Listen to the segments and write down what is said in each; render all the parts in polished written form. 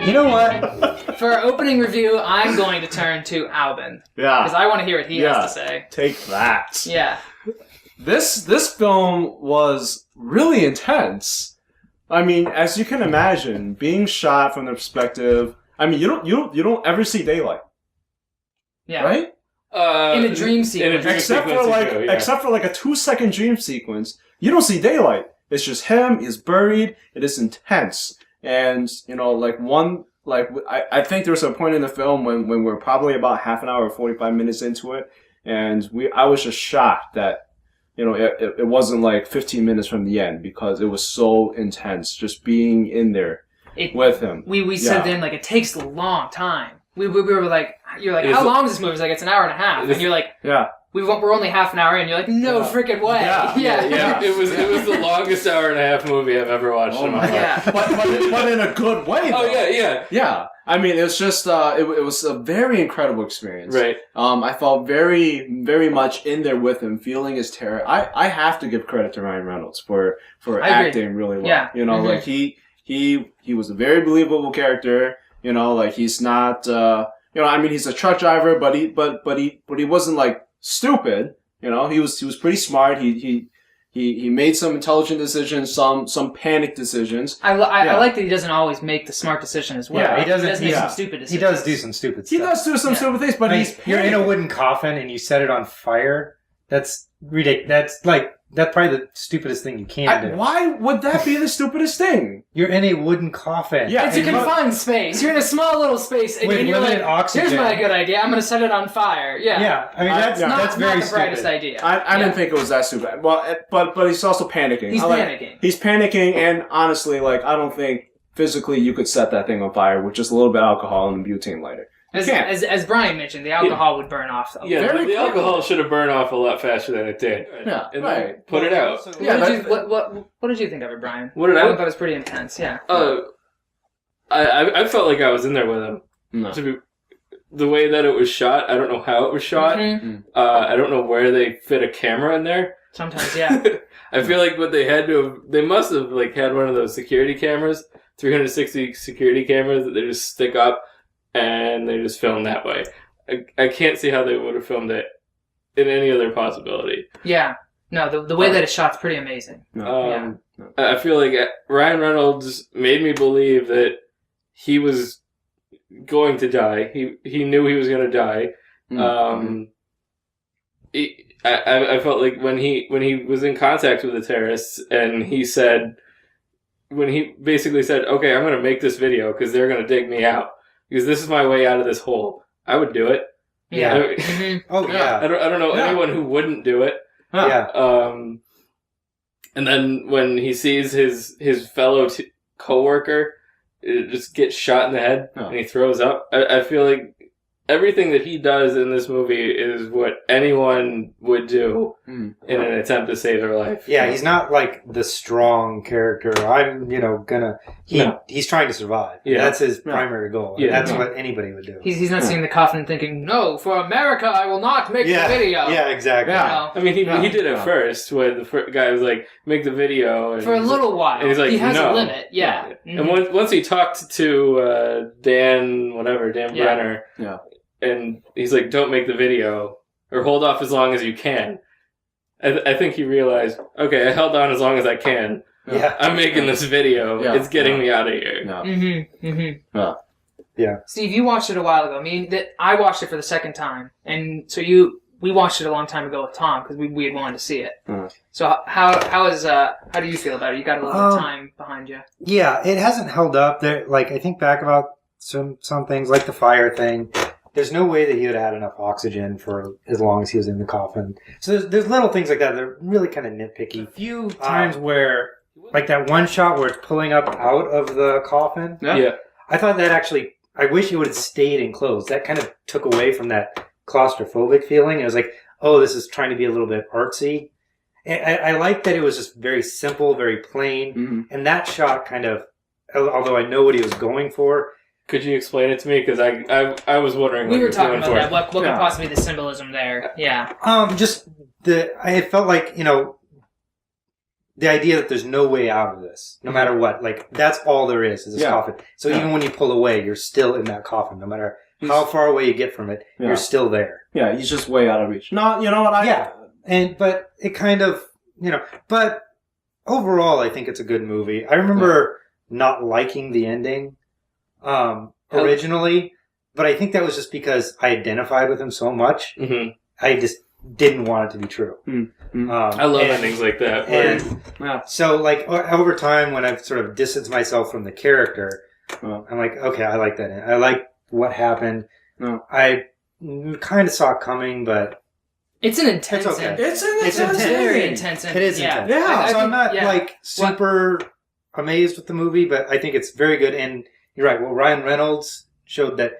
You know what? For our opening review, I'm going to turn to Albin. Yeah. Because I want to hear what he has to say. Take that. Yeah. This film was really intense. I mean, as you can imagine, being shot from the perspective. I mean, you don't ever see daylight. Yeah. Right? In a dream sequence. Except for like a 2-second dream sequence, you don't see daylight. It's just him. He's buried. It is intense, and I think there's a point in the film when we're probably about half an hour or 45 minutes into it, and I was just shocked that it wasn't like 15 minutes from the end because it was so intense just being in there with him. We said then like it takes a long time. We were like, you're like, how long is this movie? It's like, it's an hour and a half. And you're like, we're only half an hour in. You're like, no freaking way. Yeah. It was the longest hour and a half movie I've ever watched in my life. Yeah. but in a good way, though. Oh, yeah. Yeah. I mean, it's just, it was a very incredible experience. Right. I felt very, very much in there with him, feeling his terror. I have to give credit to Ryan Reynolds for acting really well. Yeah. Like he was a very believable character. Like he's not, I mean, he's a truck driver, but he wasn't like stupid. He was pretty smart. He made some intelligent decisions, some panic decisions. I like that he doesn't always make the smart decision as well. Yeah, he doesn't make some stupid decisions. He does do some stupid stuff. He does do some stupid things, but you're in a wooden coffin and you set it on fire. That's ridiculous. That's probably the stupidest thing you can do. Why would that be the stupidest thing? You're in a wooden coffin. Yeah, it's a confined space. You're in a small little space, and you're like, oxygen. Here's my good idea. I'm going to set it on fire. Yeah. Yeah. I mean, that's very not the brightest stupid. idea. I didn't think it was that stupid. Well, but he's also panicking. He's panicking, and honestly, I don't think physically you could set that thing on fire with just a little bit of alcohol and a butane lighter. As Brian mentioned, the alcohol would burn off. Though. Yeah, the alcohol should have burned off a lot faster than it did. Yeah, and then put it out. What did you think of it, Brian? What did I thought it was pretty intense. Yeah. I felt like I was in there with him. No. The way that it was shot, I don't know how it was shot. Mm-hmm. I don't know where they fit a camera in there. Sometimes, yeah. I feel like what they must have had one of those security cameras, 360 security cameras that they just stick up. And they just filmed that way. I can't see how they would have filmed it in any other possibility. Yeah. No, the way that it's shot's pretty amazing. I feel like Ryan Reynolds made me believe that he was going to die. He knew he was going to die. I felt like when he was in contact with the terrorists and when he basically said, okay, I'm going to make this video because they're going to dig me out. Because this is my way out of this hole. I would do it. Yeah. I don't know anyone who wouldn't do it. Yeah. And then when he sees his fellow coworker just get shot in the head and he throws up, I feel like everything that he does in this movie is what anyone would do in an attempt to save their life. Yeah, he's not like the strong character. He's trying to survive. Yeah. That's his primary goal. Yeah. That's what anybody would do. He's not seeing the coffin and thinking, no, for America, I will not make the video. Yeah, exactly. Yeah. I mean, he did it first when the guy was like, make the video. And for a little while. And he's like, he has no. a limit. Yeah. And once he talked to Dan Brenner. Yeah. And he's like, don't make the video, or hold off as long as you can. I think he realized, okay, I held on as long as I can. Yeah. I'm making this video. Yeah. It's getting me out of here. Yeah. Yeah. Steve, you watched it a while ago. I mean, I watched it for the second time. And so we watched it a long time ago with Tom, because we had wanted to see it. So how do you feel about it? You got a little bit of time behind you. Yeah, it hasn't held up. I think back about some things, like the fire thing. There's no way that he would have had enough oxygen for as long as he was in the coffin. So there's little things like that that are really kind of nitpicky. A few times where, like that one shot where it's pulling up out of the coffin. Yeah. I thought that actually, I wish it would have stayed enclosed. That kind of took away from that claustrophobic feeling. It was like, oh, this is trying to be a little bit artsy. I like that it was just very simple, very plain. And that shot kind of, although I know what he was going for, could you explain it to me? Because I was wondering what we were talking about that. What could possibly be the symbolism there? Yeah. I felt like, the idea that there's no way out of this, no matter what. Like, that's all there is this coffin. So even when you pull away, you're still in that coffin. No matter how far away you get from it, you're still there. Yeah, he's just way out of reach. No, you know what? But it kind of, but overall, I think it's a good movie. I remember not liking the ending originally, but I think that was just because I identified with him so much. Mm-hmm. I just didn't want it to be true. Mm-hmm. I love endings like that. So, like, over time, when I've sort of distanced myself from the character, I'm like, okay, I like that. I like what happened. I kind of saw it coming, but it's an intense. It's okay. It's very intense. It is intense. Yeah. So I'm not like super amazed with the movie, but I think it's very good. And you're right. Well, Ryan Reynolds showed that.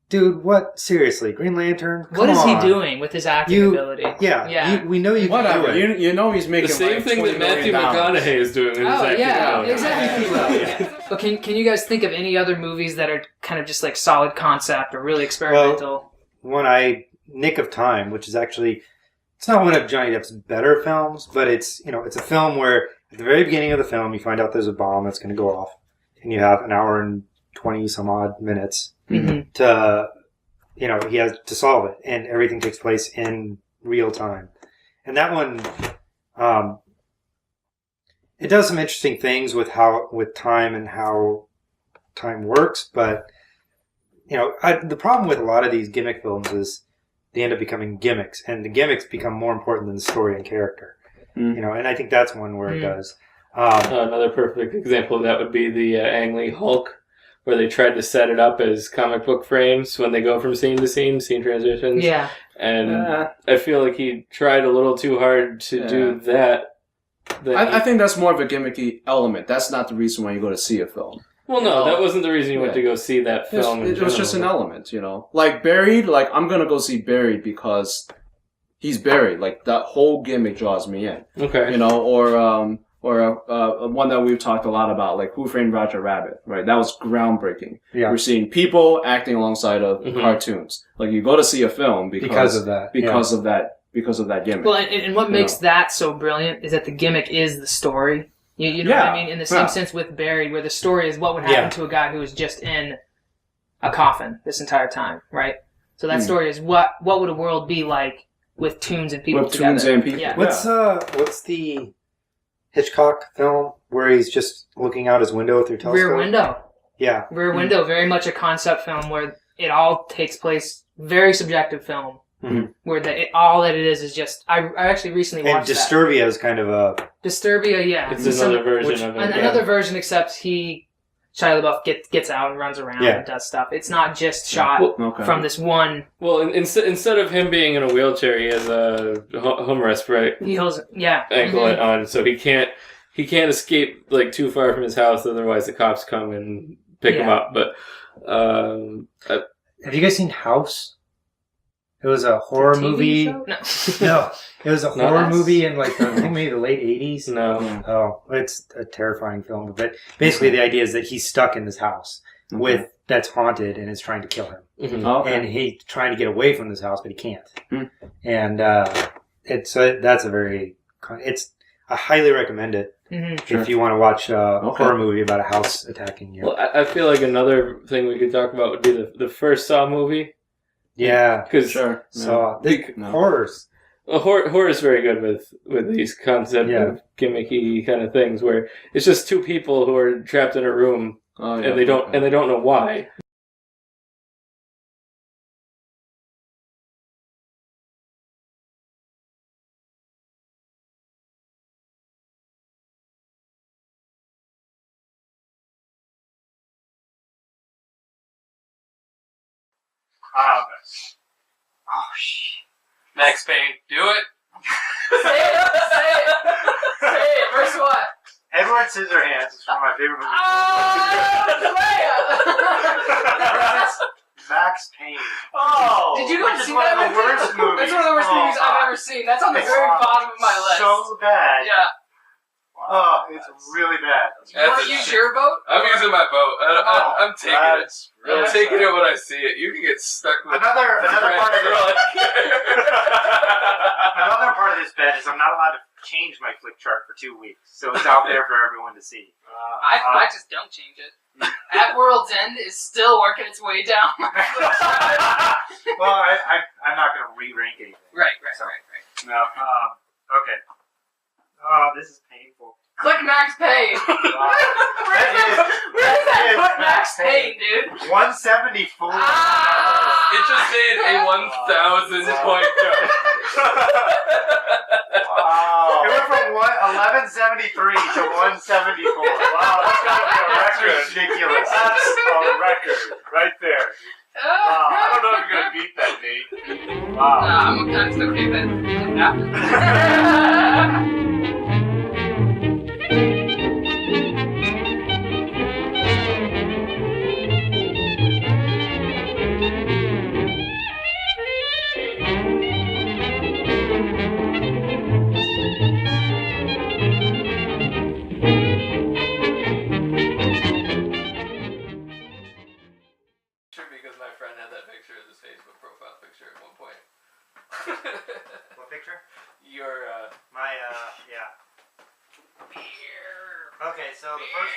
Dude, what? Seriously, Green Lantern? What is he doing with his acting ability? Yeah. We know you can do it. You know he's making the same thing that Matthew McConaughey is doing with his acting ability. Exactly. But can you guys think of any other movies that are kind of just like solid concept or really experimental? Well, Nick of Time, which is actually, it's not one of Johnny Depp's better films, but it's a film where at the very beginning of the film you find out there's a bomb that's going to go off, and you have an hour and 20 some odd minutes to, he has to solve it, and everything takes place in real time. And that one, it does some interesting things with time and how time works, but the problem with a lot of these gimmick films is they end up becoming gimmicks, and the gimmicks become more important than the story and character. And I think that's one where it does. Another perfect example of that would be the Ang Lee Hulk, where they tried to set it up as comic book frames when they go from scene to scene transitions. Yeah. And I feel like he tried a little too hard to do that. I think that's more of a gimmicky element. That's not the reason why you go to see a film. Well, no, that wasn't the reason you went to go see that film. It was just an element, Like Buried, like I'm going to go see Buried because he's buried. Like that whole gimmick draws me in. Okay. Or one that we've talked a lot about, like Who Framed Roger Rabbit, right? That was groundbreaking. Yeah. We're seeing people acting alongside of cartoons. Like you go to see a film because of that gimmick. Well, and what makes that so brilliant is that the gimmick is the story. You know what I mean? In the same sense with Buried, where the story is what would happen to a guy who was just in a coffin this entire time, right? So that story is what would a world be like with tunes and people together? Tunes and people. Yeah. What's the Hitchcock film where he's just looking out his window through telescope? Rear Window. Yeah. Rear Window, very much a concept film where it all takes place, very subjective film, where all that it is just, I actually recently watched that. And Disturbia is kind of a... Disturbia, yeah. It's another version of it. Another version, except Shia LaBeouf gets out and runs around and does stuff. It's not just shot from this one... Well, instead of him being in a wheelchair, he has a home respite ankle on, so he can't escape like too far from his house, otherwise the cops come and pick him up. But have you guys seen House? It was a horror movie. No, it was a horror movie in like I think maybe the late 80s. No. Oh, it's a terrifying film. But basically, the idea is that he's stuck in this house that's haunted and is trying to kill him. And he's trying to get away from this house, but he can't. And it's I highly recommend it if you want to watch a horror movie about a house attacking you. Well, I feel like another thing we could talk about would be the first Saw movie. Yeah, because horrors. Horror is very good with these concept of gimmicky kind of things where it's just two people who are trapped in a room and they don't know why. Oh shit. Max Payne, do it. Say it. First what? Edward Scissorhands is one of my favorite movies. Max Payne. Oh! Did you go see that? One of the worst movies. That's one of the worst movies I've ever seen. That's on the very bottom of my list. So bad. Yeah. Wow. Oh, it's really bad. You want to use your boat? I'm using my boat. I'm taking it. Really I'm taking it when I see it. You can get stuck with Another part of this. Another Another part of this bet is I'm not allowed to change my flick chart for 2 weeks, so it's out there for everyone to see. I just don't change it. At World's End is still working its way down. Well, I'm not going to re-rank anything. Right. No. Okay. Oh, this is painful. Click max pain. Where's that click max pain, dude? 174. Ah! It just made a 1,000 point jump. Wow. It went from 1173 to 174. Wow, that's got to be a record. Ridiculous. That's a record right there. Wow. I don't know if you're going to beat that, Nate. Wow. I'm still keeping it. Because my friend had that picture as his Facebook profile picture at one point. What picture? Your, My, yeah. Okay, so the first...